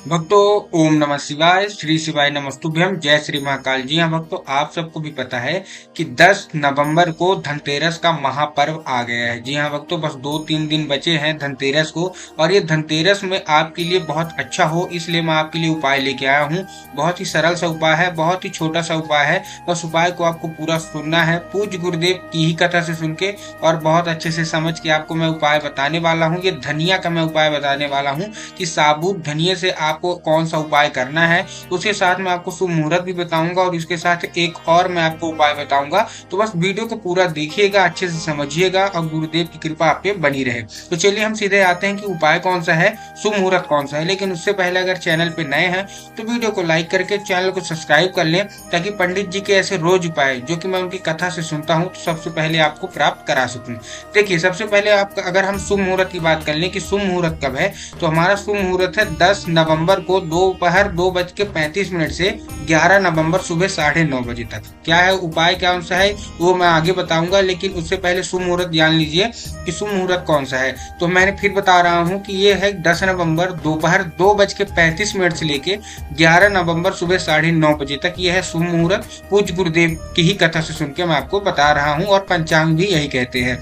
भक्तों, ओम नमः शिवाय, श्री शिवाय नमस्तुभ्यम, जय श्री महाकाल। जी हाँ भक्तों, आप सबको भी पता है कि 10 नवंबर को धनतेरस का महापर्व आ गया है। जी हाँ भक्तों, बस 2-3 दिन बचे हैं धनतेरस को। और ये धनतेरस में आपके लिए बहुत अच्छा हो, इसलिए मैं आपके लिए उपाय लेके आया हूँ। बहुत ही सरल सा उपाय है, बहुत ही छोटा सा उपाय है। बस उपाय को आपको पूरा सुनना है, पूज्य गुरुदेव की ही कथा से सुन के और बहुत अच्छे से समझ के आपको मैं उपाय बताने वाला हूँ। ये धनिया का मैं उपाय बताने वाला हूँ कि साबुत धनिये से आपको कौन सा उपाय करना है। उसके साथ मैं आपको शुभ मुहूर्त भी बताऊंगा और इसके साथ एक और मैं आपको उपाय बताऊंगा। तो बस वीडियो को पूरा देखिएगा, अच्छे से समझिएगा और गुरुदेव की कृपा आप पे बनी रहे। तो चलिए हम सीधे आते हैं कि उपाय कौन सा है, शुभ मुहूर्त कौन सा है। लेकिन उससे पहले अगर चैनल पे नए हैं तो वीडियो को लाइक करके चैनल को सब्सक्राइब कर लें, ताकि पंडित जी के ऐसे रोज उपाय जो कि मैं उनकी कथा से सुनता हूँ तो सबसे पहले आपको प्राप्त करा सकूं। देखिए, सबसे पहले आप अगर हम शुभ मुहूर्त की बात कर लें कि शुभ मुहूर्त कब है, तो हमारा शुभ मुहूर्त है 10 नवंबर को दोपहर 2:35 से 11 नवंबर सुबह 9:30 बजे तक। क्या है उपाय, क्या सा है वो मैं आगे बताऊंगा, लेकिन उससे पहले शुभ मुहूर्त जान लीजिए कि शुभ मुहूर्त कौन सा है। तो मैंने फिर बता रहा हूँ कि ये है 10 नवंबर दोपहर 2:35 से लेके 11 नवंबर सुबह 9:30 बजे तक। ये है शुभ मुहूर्त। पूज्य गुरुदेव की ही कथा से सुन के मैं आपको बता रहा हूँ और पंचांग भी यही कहते हैं।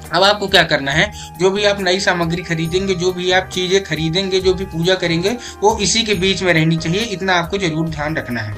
अब आपको क्या करना है, जो भी आप नई सामग्री खरीदेंगे, जो भी आप चीजें खरीदेंगे, जो भी पूजा करेंगे, वो इसी के बीच में रहनी चाहिए। इतना आपको जरूर ध्यान रखना है।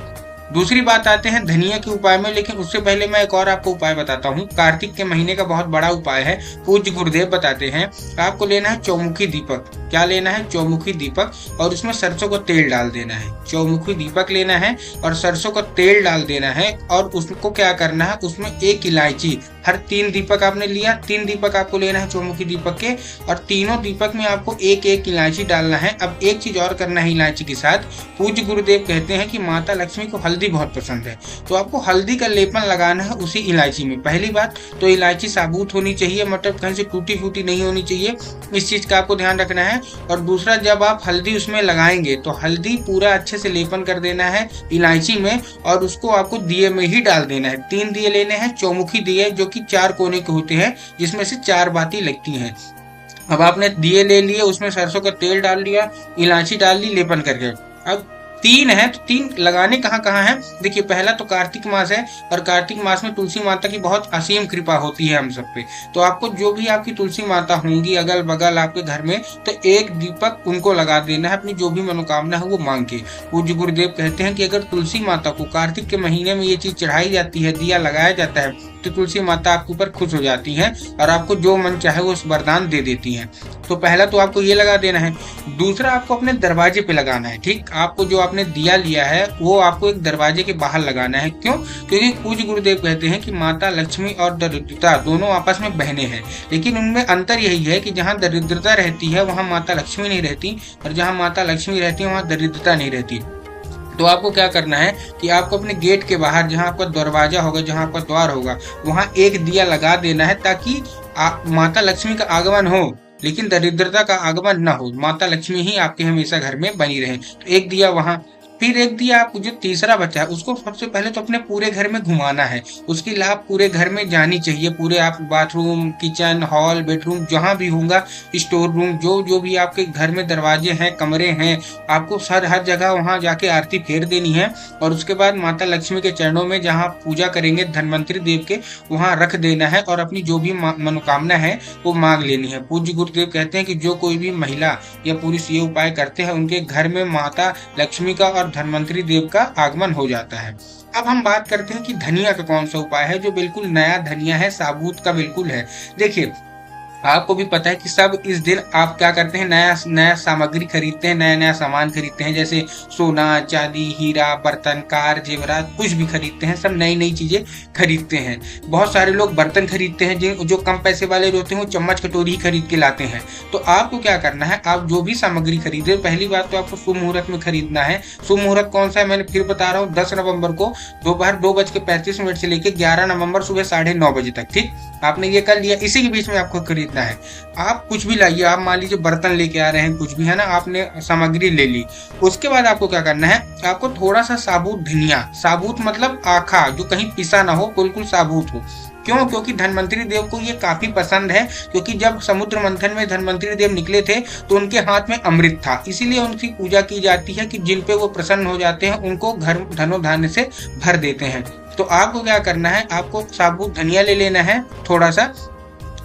दूसरी बात आते हैं धनिया के उपाय में, लेकिन उससे पहले मैं एक और आपको उपाय बताता हूँ। कार्तिक के महीने का बहुत बड़ा उपाय है, पूज्य गुरुदेव बताते हैं। आपको लेना है चौमुखी दीपक। क्या लेना है? चौमुखी दीपक, और उसमें सरसों का तेल डाल देना है। चौमुखी दीपक लेना है और सरसों का तेल डाल देना है। और उसको क्या करना है, उसमें एक इलायची, हर 3 दीपक आपने लिया, 3 दीपक आपको लेना है चौमुखी दीपक के, और तीनों दीपक में आपको एक एक इलायची डालना है। अब एक चीज और करना है इलायची के साथ। पूज्य गुरुदेव कहते हैं कि माता लक्ष्मी को हल्दी बहुत पसंद है, तो आपको हल्दी का लेपन लगाना है उसी इलायची में। पहली बात तो इलायची साबुत होनी चाहिए, मतलब कहीं से टूटी फूटी नहीं होनी चाहिए, इस चीज का आपको ध्यान रखना है। और दूसरा, जब आप हल्दी उसमें लगाएंगे तो हल्दी पूरा अच्छे से लेपन कर देना है इलायची में, और उसको आपको दिए में ही डाल देना है। 3 दिए लेने हैं, चौमुखी दिए जो कि 4 कोने के होते हैं, जिसमें से 4 बाती लगती हैं। अब आपने दिए ले लिए, उसमें सरसों का तेल डाल दिया, इलायची डाल ली लेपन करके। अब 3 है तो 3 लगाने कहाँ कहाँ है। देखिए, पहला तो कार्तिक मास है, और कार्तिक मास में तुलसी माता की बहुत असीम कृपा होती है हम सब पे। तो आपको जो भी आपकी तुलसी माता होंगी अगल बगल आपके घर में, तो एक दीपक उनको लगा देना है, अपनी जो भी मनोकामना है वो मांग के। पूज्य गुरुदेव कहते हैं कि अगर तुलसी माता को कार्तिक के महीने में ये चीज चढ़ाई जाती है, दिया लगाया जाता है, तो तुलसी माता आपके ऊपर खुश हो जाती हैं और आपको जो मन चाहे वो वरदान दे देती हैं। तो पहला तो आपको ये लगा देना है। दूसरा, आपको अपने दरवाजे पे लगाना है। ठीक, आपको जो आपने दिया लिया है वो आपको एक दरवाजे के बाहर लगाना है। क्यों? क्योंकि पूज्य गुरुदेव कहते हैं कि माता लक्ष्मी और दरिद्रता दोनों आपस में बहने हैं, लेकिन उनमें अंतर यही है कि जहाँ दरिद्रता रहती है वहाँ माता लक्ष्मी नहीं रहती, और जहाँ माता लक्ष्मी रहती है वहाँ दरिद्रता नहीं रहती। तो आपको क्या करना है कि आपको अपने गेट के बाहर, जहाँ आपका दरवाजा होगा, जहाँ आपका द्वार होगा, वहां एक दिया लगा देना है, ताकि माता लक्ष्मी का आगमन हो लेकिन दरिद्रता का आगमन न हो। माता लक्ष्मी ही आपके हमेशा घर में बनी रहे। तो एक दिया वहां। फिर एक दिया आप जो तीसरा बचा है उसको सबसे पहले तो अपने पूरे घर में घुमाना है। उसकी लाभ पूरे घर में जानी चाहिए। पूरे आप बाथरूम, किचन, हॉल, बेडरूम, जहां भी होगा, स्टोर रूम, जो जो भी आपके घर में दरवाजे हैं, कमरे हैं, आपको हर जगह वहां जाके आरती फेर देनी है। और उसके बाद माता लक्ष्मी के चरणों में जहाँ पूजा करेंगे धन्वंतरी देव के, वहां रख देना है और अपनी जो भी मनोकामना है वो मांग लेनी है। पूज्य गुरुदेव कहते हैं कि जो कोई भी महिला या पुरुष ये उपाय करते हैं उनके घर में माता लक्ष्मी का और धन्वंतरी देव का आगमन हो जाता है। अब हम बात करते हैं कि धनिया का कौन सा उपाय है, जो बिल्कुल नया धनिया है, साबुत का बिल्कुल है। देखिए, आपको भी पता है कि सब इस दिन आप क्या करते हैं, नया नया सामग्री खरीदते हैं, नया नया सामान खरीदते हैं, जैसे सोना, चांदी, हीरा, बर्तन, कार, जेवरात, कुछ भी खरीदते हैं, सब नई नई चीजें खरीदते हैं। बहुत सारे लोग बर्तन खरीदते हैं, जो कम पैसे वाले होते हैं वो चम्मच कटोरी ही खरीद के लाते हैं। तो आपको क्या करना है, आप जो भी सामग्री खरीदे, पहली बात तो आपको शुभ मुहूर्त में खरीदना है। शुभ मुहूर्त कौन सा है मैंने फिर बता रहा हूँ, 10 नवंबर को दोपहर 2:35 से लेकर 11 नवंबर सुबह 9:30 बजे तक। ठीक, आपने ये कर लिया, इसी के बीच में आपको खरीदना है। आप कुछ भी लाइए, आप मान लीजिए बर्तन लेके आ रहे हैं, कुछ भी है ना, आपने सामग्री ले ली। उसके बाद आपको क्या करना है, आपको थोड़ा सा साबुत धनिया, साबुत मतलब आखा, जो कहीं पिसा ना हो, बिल्कुल साबुत हो, क्यों? क्योंकि धन्वंतरी देव को ये काफी पसंद है, क्योंकि जब समुद्र मंथन में धन्वंतरी देव निकले थे तो उनके हाथ में अमृत था, इसीलिए उनकी पूजा की जाती है कि जिन पे वो प्रसन्न हो जाते हैं उनको घर धनो धान्य से भर देते हैं। तो आपको क्या करना है, आपको साबुत धनिया ले लेना है थोड़ा सा,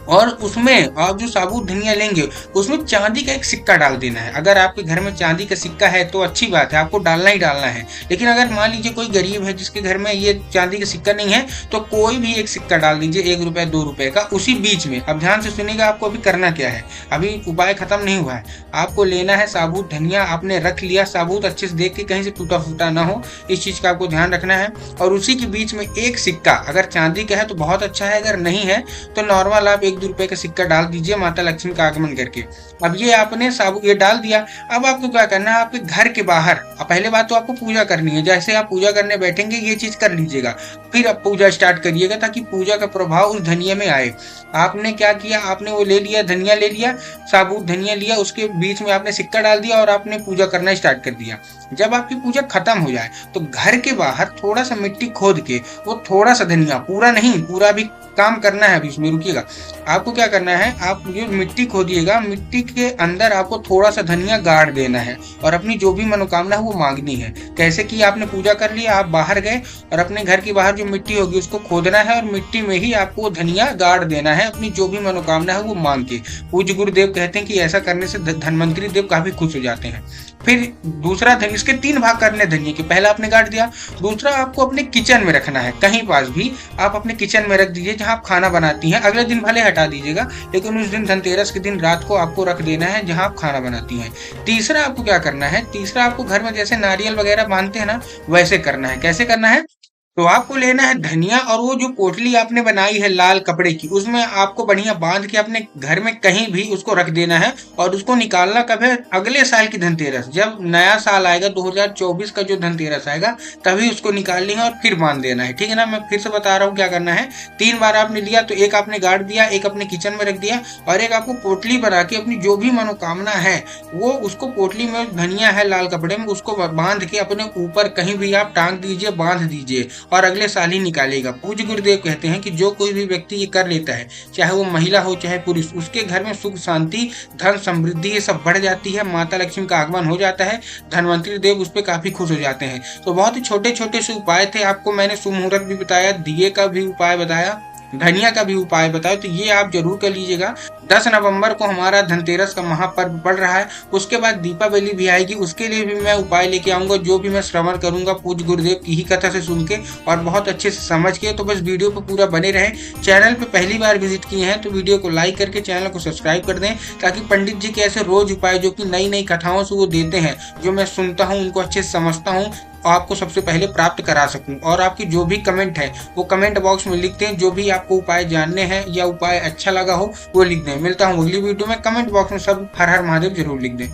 और उसमें आप जो साबुत धनिया लेंगे उसमें चांदी का एक सिक्का डाल देना है। अगर आपके घर में चांदी का सिक्का है तो अच्छी बात है, आपको डालना ही डालना है। लेकिन अगर मान लीजिए कोई गरीब है जिसके घर में ये चांदी का सिक्का नहीं है, तो कोई भी एक सिक्का डाल दीजिए, 1 रुपए 2 रुपए का, उसी बीच में। अब ध्यान से सुनिएगा, आपको अभी करना क्या है, अभी उपाय खत्म नहीं हुआ है। आपको लेना है साबुत धनिया, आपने रख लिया साबुत, अच्छे से देख के कहीं से टूटा फूटा ना हो, इस चीज का आपको ध्यान रखना है। और उसी के बीच में एक सिक्का, अगर चांदी का है तो बहुत अच्छा है, अगर नहीं है तो नॉर्मल आप 1-2 रुपए का सिक्का डाल दीजिए माता लक्ष्मी का आगमन करके। अब ये आपने साबुत ये डाल दिया। अब आपको क्या करना है, आपके घर के बाहर, पहले बात तो आपको पूजा करनी है, जैसे आप पूजा करने बैठेंगे ये चीज कर लीजिएगा, फिर आप पूजा स्टार्ट करिएगा ताकि पूजा का प्रभाव उस धनिया में आए। आपने क्या किया, आपने वो ले लिया, धनिया ले लिया, साबुत धनिया लिया, उसके बीच में आपने सिक्का डाल दिया और आपने पूजा करना स्टार्ट कर दिया। जब आपकी पूजा खत्म हो जाए तो घर के बाहर थोड़ा सा मिट्टी खोद के, वो थोड़ा सा धनिया, पूरा नहीं, पूरा भी काम करना है, अभी इसमें रुकिएगा। आपको क्या करना है, आप जो मिट्टी खोदिएगा, मिट्टी के अंदर आपको थोड़ा सा धनिया गाड़ देना है और अपनी जो भी मनोकामना है वो मांगनी है। कैसे कि आपने पूजा कर लिया, आप बाहर गए और अपने घर के बाहर जो मिट्टी होगी उसको खोदना है और मिट्टी में ही आपको धनिया गाड़ देना है, अपनी जो भी मनोकामना है वो मांग के। पूज्य गुरुदेव कहते हैं कि ऐसा करने से धन्वंतरी देव काफी खुश हो जाते हैं। फिर दूसरा धनिया, इसके 3 भाग करने धनिया के, पहला आपने गाड़ दिया, दूसरा आपको अपने किचन में रखना है, कहीं पास भी आप अपने किचन में रख दीजिए जहां आप खाना बनाती हैं। अगले दिन भले हटा दीजिएगा, लेकिन उस दिन धनतेरस के दिन रात को आपको रख देना है जहां आप खाना बनाती हैं। तीसरा आपको क्या करना है, तीसरा आपको घर में जैसे नारियल वगैरह बांधते हैं ना, वैसे करना है। कैसे करना है, तो आपको लेना है धनिया और वो जो पोटली आपने बनाई है लाल कपड़े की, उसमें आपको बढ़िया बांध के अपने घर में कहीं भी उसको रख देना है और उसको निकालना कब है, अगले साल की धनतेरस, जब नया साल आएगा 2024 का जो धनतेरस आएगा तभी उसको निकालनी है और फिर बांध देना है। ठीक है ना, मैं फिर से बता रहा हूँ क्या करना है। 3 बार आपने लिया तो एक आपने गाड़ दिया, एक अपने किचन में रख दिया और एक आपको पोटली बना के अपनी जो भी मनोकामना है वो उसको पोटली में, धनिया है लाल कपड़े में, उसको बांध के अपने ऊपर कहीं भी आप टांग दीजिए, बांध दीजिए और अगले साल ही निकालेगा। पूज्य गुरुदेव कहते हैं कि जो कोई भी व्यक्ति ये कर लेता है, चाहे वो महिला हो चाहे पुरुष, उसके घर में सुख शांति धन समृद्धि ये सब बढ़ जाती है, माता लक्ष्मी का आगमन हो जाता है, धन्वंतरी देव उस पर काफी खुश हो जाते हैं। तो बहुत ही छोटे छोटे से उपाय थे, आपको मैंने शुभ मुहूर्त भी बताया, दिए का भी उपाय बताया, धनिया का भी उपाय बताया, तो ये आप जरूर कर लीजिएगा। 10 नवंबर को हमारा धनतेरस का महापर्व पड़ रहा है, उसके बाद दीपावली भी आएगी, उसके लिए भी मैं उपाय लेके आऊंगा, जो भी मैं श्रवण करूंगा पूज्य गुरुदेव की ही कथा से सुन के और बहुत अच्छे से समझ के। तो बस वीडियो पे पूरा बने रहे। चैनल पे पहली बार विजिट किए हैं तो वीडियो को लाइक करके चैनल को सब्सक्राइब कर दें, ताकि पंडित जी के ऐसे रोज उपाय जो कि नई नई कथाओं से वो देते हैं, जो मैं सुनता हूँ, उनको अच्छे से समझता हूँ, आपको सबसे पहले प्राप्त करा सकूं। और आपकी जो भी कमेंट है वो कमेंट बॉक्स में लिखते हैं, जो भी आपको उपाय जानने हैं या उपाय अच्छा लगा हो वो लिख दें। मिलता हूं अगली वीडियो में, कमेंट बॉक्स में सब हर हर महादेव जरूर लिख दें।